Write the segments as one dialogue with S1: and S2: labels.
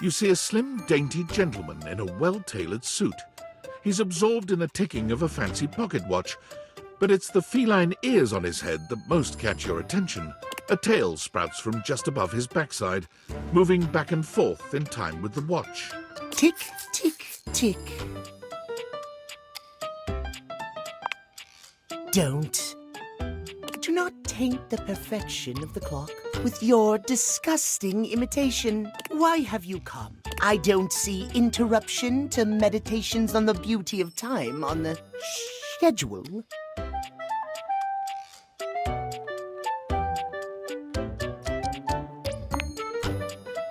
S1: You see a slim, dainty gentleman in a well-tailored suit. He's absorbed in the ticking of a fancy pocket watch, but it's the feline ears on his head that most catch your attention. A tail sprouts from just above his backside, moving back and forth in time with the watch.
S2: Tick, tick, tick. Do not taint the perfection of the clock with your disgusting imitation. Why have you come? I don't see interruption to meditations on the beauty of time on the schedule.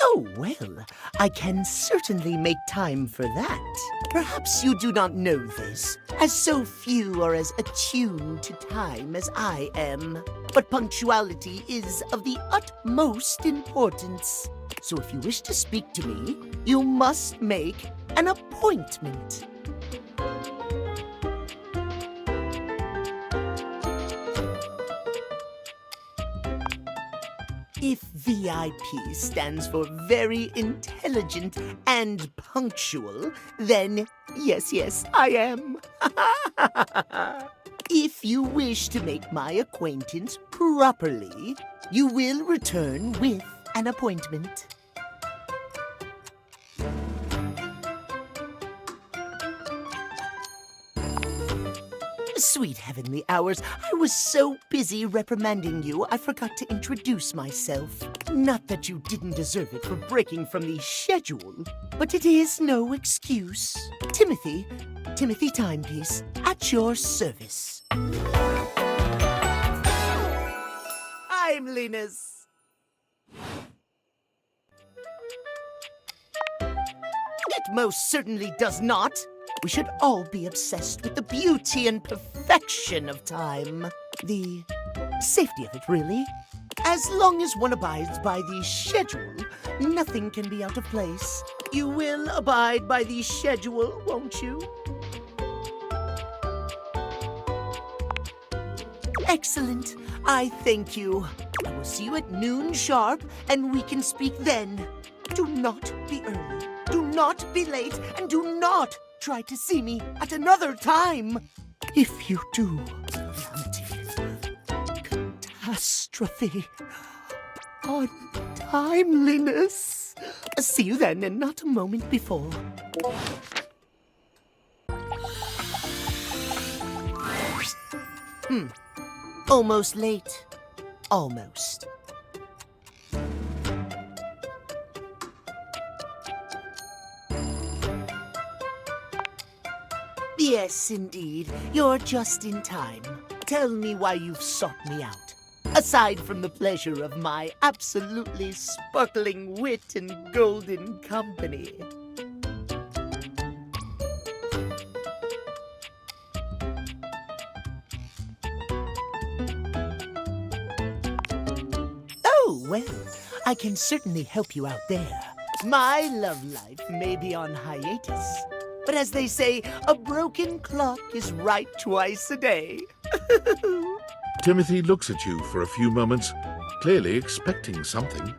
S2: Oh, well, I can certainly make time for that. Perhaps you do not know this, as so few are as attuned to time as I am. But punctuality is of the utmost importance. So if you wish to speak to me, you must make an appointment. If VIP stands for very intelligent and punctual, then yes, I am. If you wish to make my acquaintance properly, you will return with an appointment. Sweet heavenly hours, I was so busy reprimanding you, I forgot to introduce myself. Not that you didn't deserve it for breaking from the schedule, but it is no excuse. Timothy Timepiece, at your service. Timeliness. It most certainly does not. We should all be obsessed with the beauty and perfection of time. The safety of it, really. As long as one abides by the schedule, nothing can be out of place. You will abide by the schedule, won't you? Excellent. I thank you. I will see you at noon sharp, and we can speak then. Do not be early. Do not be late, and do not try to see me at another time. If you do, catastrophe, untimeliness. See you then, and not a moment before. Almost late. Almost. Yes, indeed. You're just in time. Tell me why you've sought me out. Aside from the pleasure of my absolutely sparkling wit and golden company. Oh, well, I can certainly help you out there. My love life may be on hiatus. But as they say, a broken clock is right twice a day.
S1: Timothy looks at you for a few moments, clearly expecting something.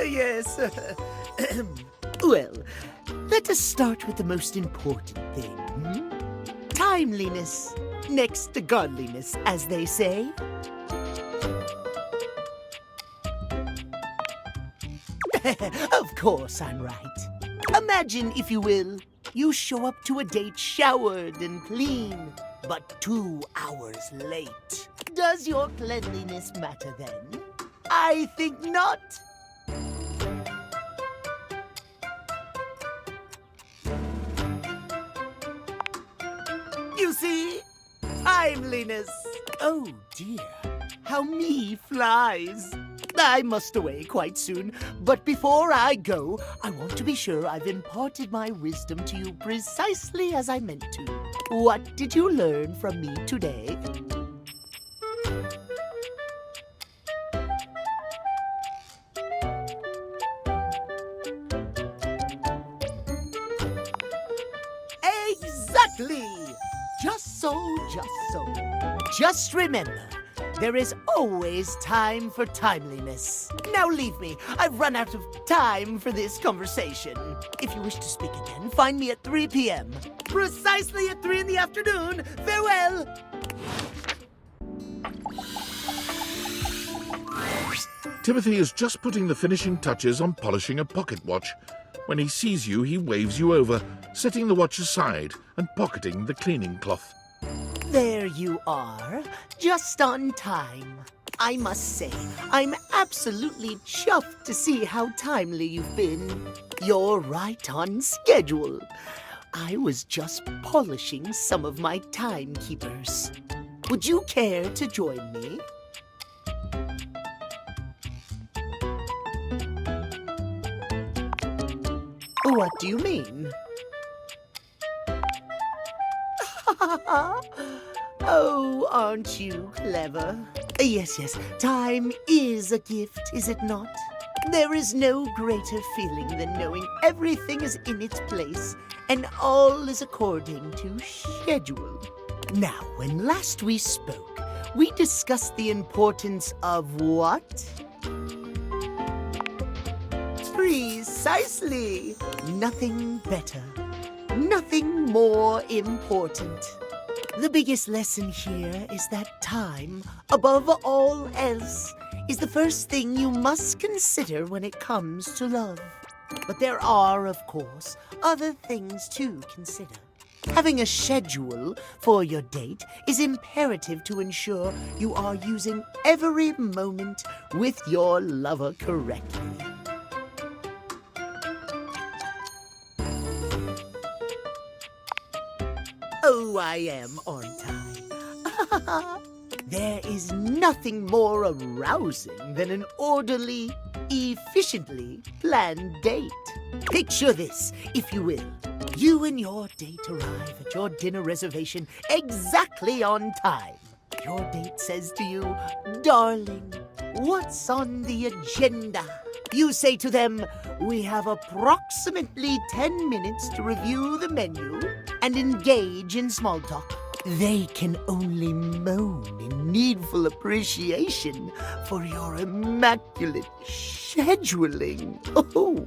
S2: Yes. Well, let us start with the most important thing. Timeliness, next to godliness, as they say. Of course I'm right. Imagine, if you will, you show up to a date showered and clean, but 2 hours late. Does your cleanliness matter then? I think not. You see? Timeliness. Oh dear, how me flies. I must away quite soon, but before I go, I want to be sure I've imparted my wisdom to you precisely as I meant to. What did you learn from me today? Exactly! Just so, just so. Just remember, there is always time for timeliness. Now leave me. I've run out of time for this conversation. If you wish to speak again, find me at 3 p.m. Precisely at 3 in the afternoon. Farewell!
S1: Timothy is just putting the finishing touches on polishing a pocket watch. When he sees you, he waves you over, setting the watch aside and pocketing the cleaning cloth.
S2: There you are, just on time. I must say, I'm absolutely chuffed to see how timely you've been. You're right on schedule. I was just polishing some of my timekeepers. Would you care to join me? What do you mean? Oh, aren't you clever? Yes, time is a gift, is it not? There is no greater feeling than knowing everything is in its place and all is according to schedule. Now, when last we spoke, we discussed the importance of what? Precisely! Nothing better. Nothing more important. The biggest lesson here is that time, above all else, is the first thing you must consider when it comes to love. But there are, of course, other things to consider. Having a schedule for your date is imperative to ensure you are using every moment with your lover correctly. Oh, I am, aren't I? There is nothing more arousing than an orderly, efficiently planned date. Picture this, if you will. You and your date arrive at your dinner reservation exactly on time. Your date says to you, "Darling, what's on the agenda?" You say to them, "We have approximately 10 minutes to review the menu and engage in small talk." They can only moan in needful appreciation for your immaculate scheduling. Oh.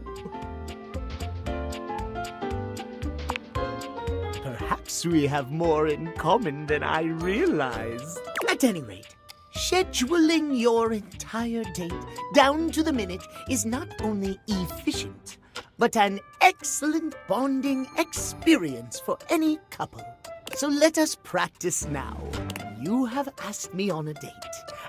S2: Perhaps we have more in common than I realized. At any rate, scheduling your entire date down to the minute is not only efficient, but an excellent bonding experience for any couple. So let us practice now. You have asked me on a date,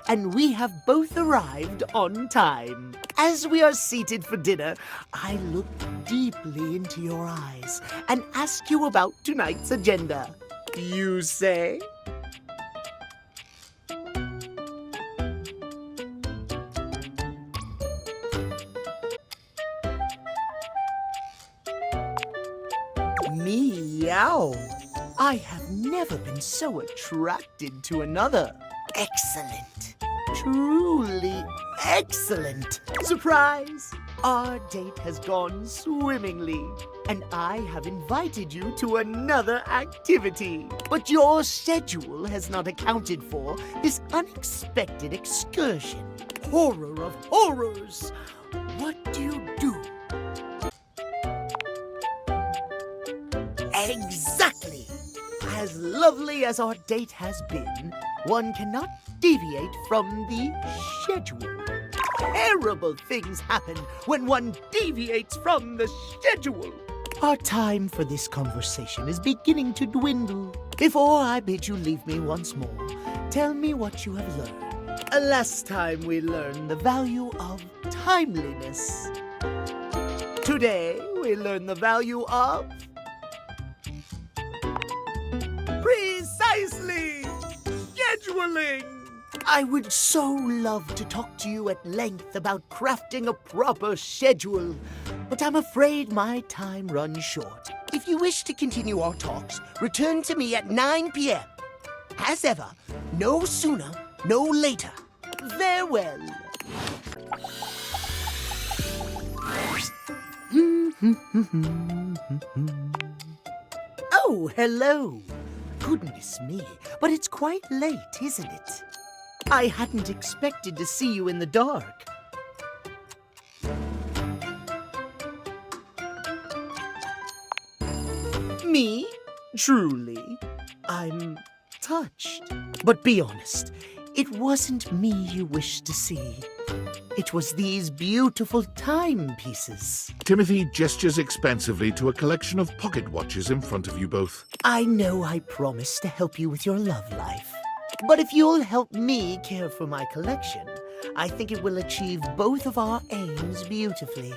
S2: and we have both arrived on time. As we are seated for dinner, I look deeply into your eyes and ask you about tonight's agenda. You say? Meow. I have never been so attracted to another. Excellent. Truly excellent. Surprise! Our date has gone swimmingly, and I have invited you to another activity. But your schedule has not accounted for this unexpected excursion. Horror of horrors! What do you do? Exactly! As lovely as our date has been, one cannot deviate from the schedule. Terrible things happen when one deviates from the schedule. Our time for this conversation is beginning to dwindle. Before I bid you leave me once more, tell me what you have learned. Last time we learned the value of timeliness. Today we learn the value of precisely scheduling. I would so love to talk to you at length about crafting a proper schedule, but I'm afraid my time runs short. If you wish to continue our talks, return to me at 9 p.m. As ever, no sooner, no later. Farewell. Oh, hello. Goodness me, but it's quite late, isn't it? I hadn't expected to see you in the dark. Me? Truly? I'm touched. But be honest, it wasn't me you wished to see. It was these beautiful timepieces.
S1: Timothy gestures expansively to a collection of pocket watches in front of you both.
S2: I know I promised to help you with your love life. But if you'll help me care for my collection, I think it will achieve both of our aims beautifully.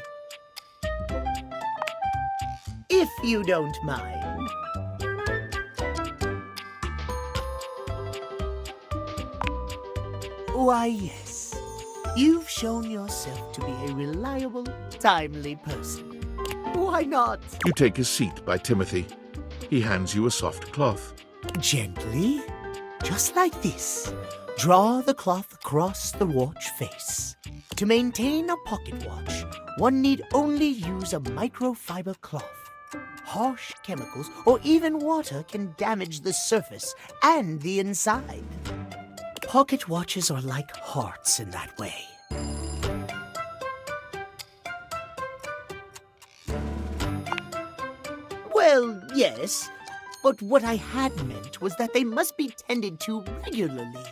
S2: If you don't mind. Why, yes. You've shown yourself to be a reliable, timely person. Why not?
S1: You take a seat by Timothy. He hands you a soft cloth.
S2: Gently, just like this. Draw the cloth across the watch face. To maintain a pocket watch, one need only use a microfiber cloth. Harsh chemicals or even water can damage the surface and the inside. Pocket watches are like hearts in that way. Well, yes, but what I had meant was that they must be tended to regularly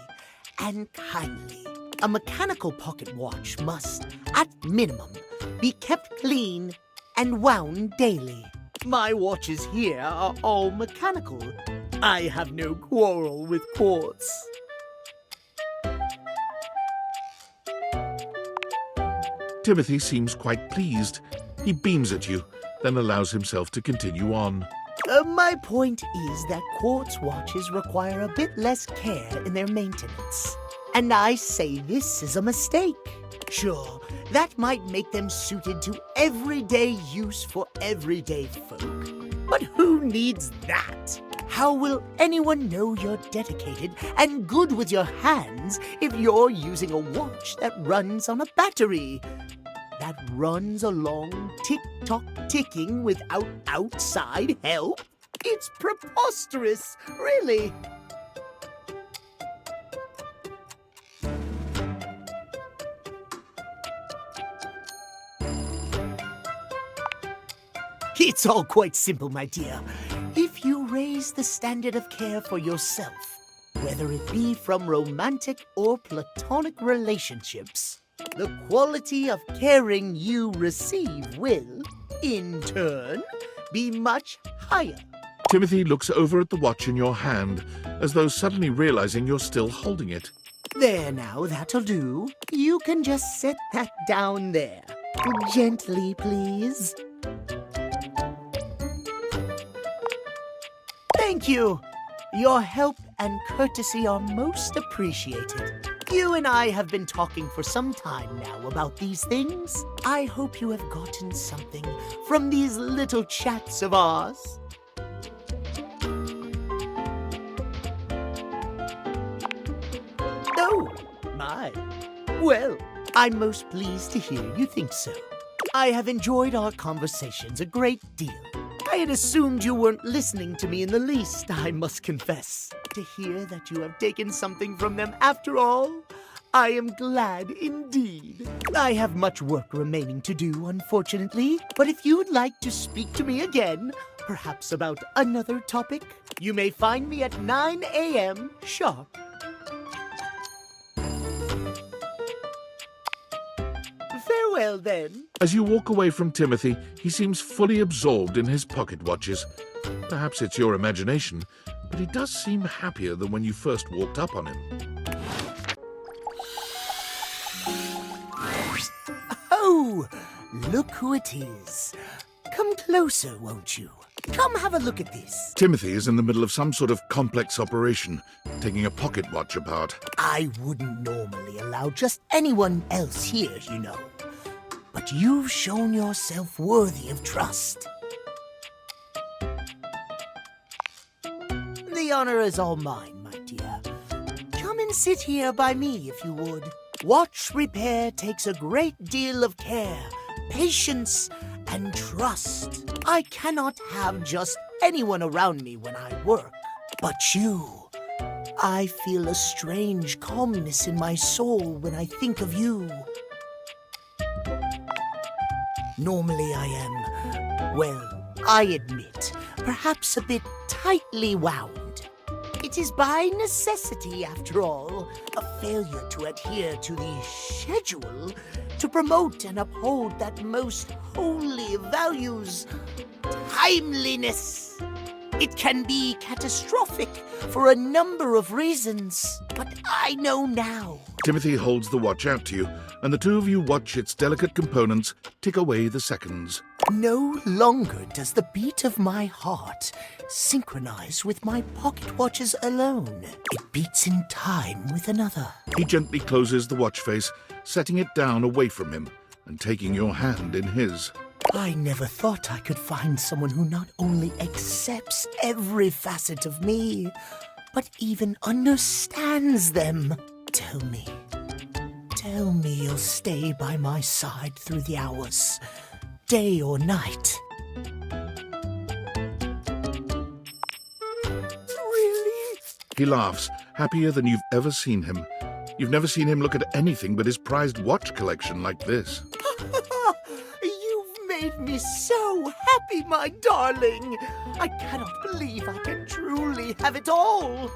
S2: and kindly. A mechanical pocket watch must, at minimum, be kept clean and wound daily. My watches here are all mechanical. I have no quarrel with quartz.
S1: Timothy seems quite pleased. He beams at you, then allows himself to continue on.
S2: My point is that quartz watches require a bit less care in their maintenance. And I say this is a mistake. Sure, that might make them suited to everyday use for everyday folk. But who needs that? How will anyone know you're dedicated and good with your hands if you're using a watch that runs on a battery? That runs along tick-tock ticking without outside help? It's preposterous, really. It's all quite simple, my dear. If you raise the standard of care for yourself, whether it be from romantic or platonic relationships, the quality of caring you receive will, in turn, be much higher.
S1: Timothy looks over at the watch in your hand, as though suddenly realizing you're still holding it.
S2: There now, that'll do. You can just set that down there. Gently, please. Thank you. Your help and courtesy are most appreciated. You and I have been talking for some time now about these things. I hope you have gotten something from these little chats of ours. Oh, my. Well, I'm most pleased to hear you think so. I have enjoyed our conversations a great deal. I had assumed you weren't listening to me in the least, I must confess. To hear that you have taken something from them after all, I am glad indeed. I have much work remaining to do, unfortunately, but if you'd like to speak to me again, perhaps about another topic, you may find me at 9 a.m. sharp. Farewell, then.
S1: As you walk away from Timothy, he seems fully absorbed in his pocket watches. Perhaps it's your imagination, but he does seem happier than when you first walked up on him.
S2: Oh, look who it is. Come closer, won't you? Come have a look at this.
S1: Timothy is in the middle of some sort of complex operation, taking a pocket watch apart.
S2: I wouldn't normally allow just anyone else here, you know. But you've shown yourself worthy of trust. The honor is all mine, my dear. Come and sit here by me, if you would. Watch repair takes a great deal of care, patience, and trust. I cannot have just anyone around me when I work. But you, I feel a strange calmness in my soul when I think of you. Normally I am, well, I admit, perhaps a bit tightly wound. It is by necessity, after all, a failure to adhere to the schedule to promote and uphold that most holy of values, timeliness. It can be catastrophic for a number of reasons, but I know now.
S1: Timothy holds the watch out to you, and the two of you watch its delicate components tick away the seconds.
S2: No longer does the beat of my heart synchronize with my pocket watches alone. It beats in time with another.
S1: He gently closes the watch face, setting it down away from him and taking your hand in his.
S2: I never thought I could find someone who not only accepts every facet of me, but even understands them. Tell me you'll stay by my side through the hours, day or night. Really?
S1: He laughs, happier than you've ever seen him. You've never seen him look at anything but his prized watch collection like this.
S2: You've made me so happy, my darling. I cannot believe I can truly have it all.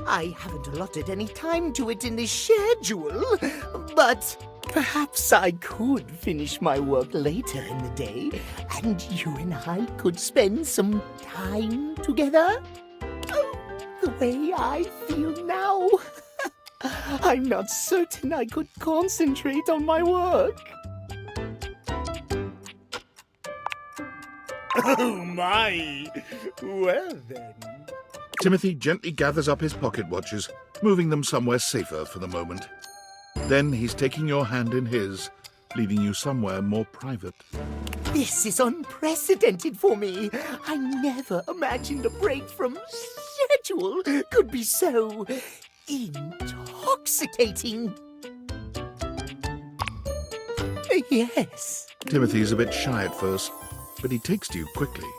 S2: I haven't allotted any time to it in the schedule, but perhaps I could finish my work later in the day, and you and I could spend some time together. Oh, the way I feel now. I'm not certain I could concentrate on my work. Oh, my. Well, then.
S1: Timothy gently gathers up his pocket watches, moving them somewhere safer for the moment. Then he's taking your hand in his, leading you somewhere more private.
S2: This is unprecedented for me. I never imagined a break from schedule could be so intoxicating. Yes.
S1: Timothy's a bit shy at first, but he takes to you quickly.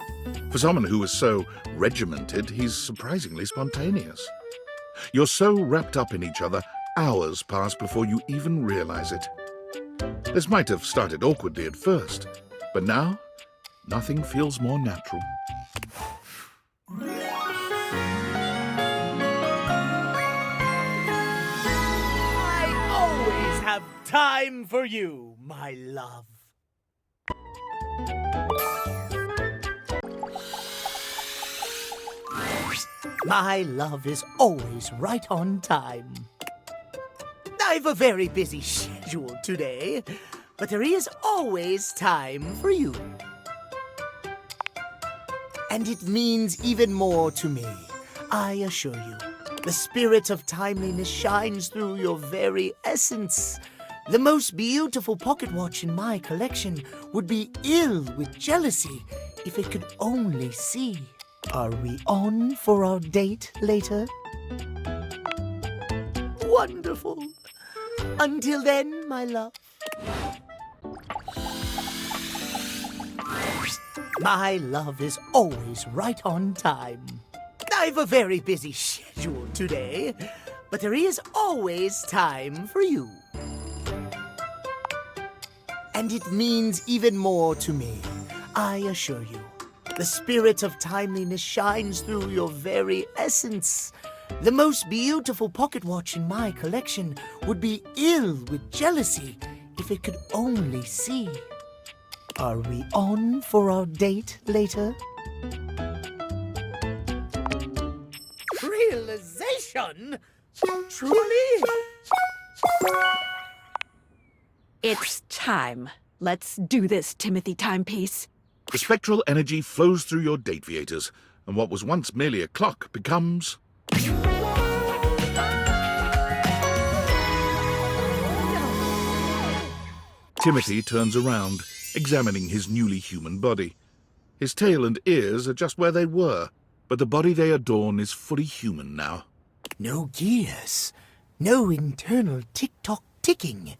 S1: For someone who is so regimented, he's surprisingly spontaneous. You're so wrapped up in each other, hours pass before you even realize it. This might have started awkwardly at first, but now, nothing feels more natural.
S2: I always have time for you, my love. My love is always right on time. I've a very busy schedule today, but there is always time for you. And it means even more to me, I assure you. The spirit of timeliness shines through your very essence. The most beautiful pocket watch in my collection would be ill with jealousy if it could only see. Are we on for our date later? Wonderful. Until then, my love. My love is always right on time. I've a very busy schedule today, but there is always time for you. And it means even more to me, I assure you. The spirit of timeliness shines through your very essence. The most beautiful pocket watch in my collection would be ill with jealousy if it could only see. Are we on for our date later? Realization? Truly?
S3: It's time. Let's do this, Timothy Timepiece.
S1: The spectral energy flows through your dateviators, and what was once merely a clock becomes... Timothy turns around, examining his newly human body. His tail and ears are just where they were, but the body they adorn is fully human now.
S2: No gears, no internal tick-tock ticking,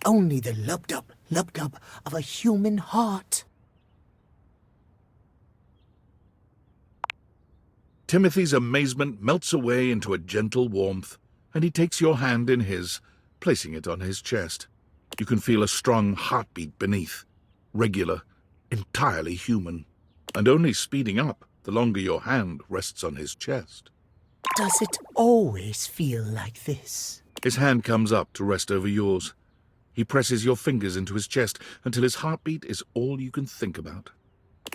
S2: only the lub-dub of a human heart.
S1: Timothy's amazement melts away into a gentle warmth, and he takes your hand in his, placing it on his chest. You can feel a strong heartbeat beneath, regular, entirely human, and only speeding up the longer your hand rests on his chest.
S2: Does it always feel like this?
S1: His hand comes up to rest over yours. He presses your fingers into his chest until his heartbeat is all you can think about.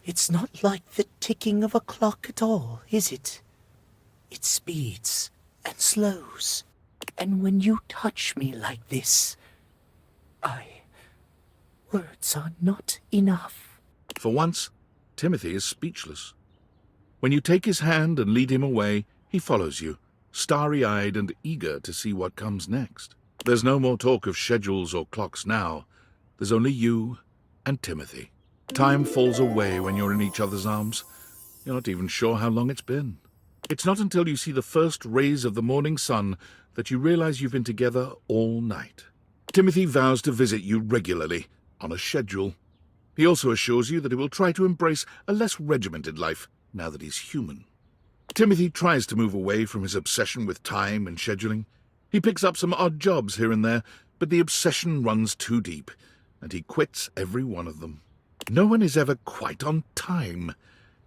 S2: It's not like the ticking of a clock at all, is it? It speeds and slows. And when you touch me like this, words are not enough.
S1: For once, Timothy is speechless. When you take his hand and lead him away, he follows you, starry-eyed and eager to see what comes next. There's no more talk of schedules or clocks now. There's only you and Timothy. Time falls away when you're in each other's arms. You're not even sure how long it's been. It's not until you see the first rays of the morning sun that you realize you've been together all night. Timothy vows to visit you regularly, on a schedule. He also assures you that he will try to embrace a less regimented life now that he's human. Timothy tries to move away from his obsession with time and scheduling. He picks up some odd jobs here and there, but the obsession runs too deep, and he quits every one of them. No one is ever quite on time.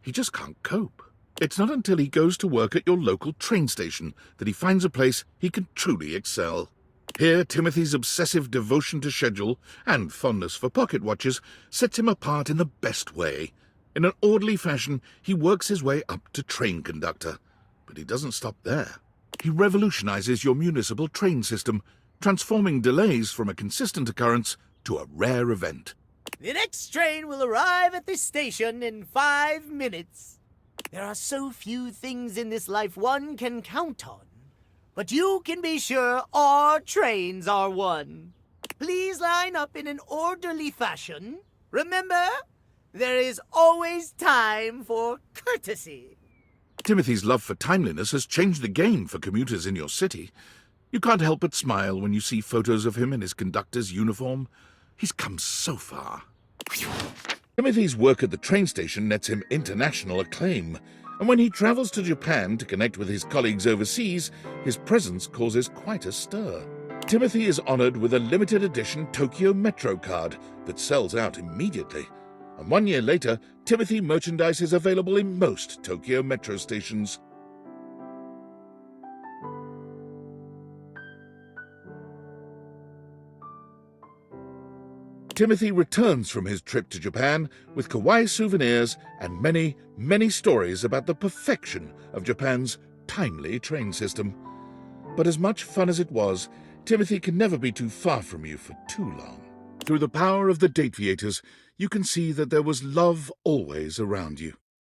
S1: He just can't cope. It's not until he goes to work at your local train station that he finds a place he can truly excel. Here, Timothy's obsessive devotion to schedule and fondness for pocket watches sets him apart in the best way. In an orderly fashion, he works his way up to train conductor. But he doesn't stop there. He revolutionizes your municipal train system, transforming delays from a consistent occurrence to a rare event.
S2: The next train will arrive at this station in 5 minutes. There are so few things in this life one can count on. But you can be sure our trains are one. Please line up in an orderly fashion. Remember, there is always time for courtesy.
S1: Timothy's love for timeliness has changed the game for commuters in your city. You can't help but smile when you see photos of him in his conductor's uniform. He's come so far. Timothy's work at the train station nets him international acclaim, and when he travels to Japan to connect with his colleagues overseas, his presence causes quite a stir. Timothy is honored with a limited edition Tokyo Metro card that sells out immediately. And 1 year later, Timothy merchandise is available in most Tokyo Metro stations. Timothy returns from his trip to Japan with kawaii souvenirs and many, many stories about the perfection of Japan's timely train system. But as much fun as it was, Timothy can never be too far from you for too long. Through the power of the Dateviators, you can see that there was love always around you.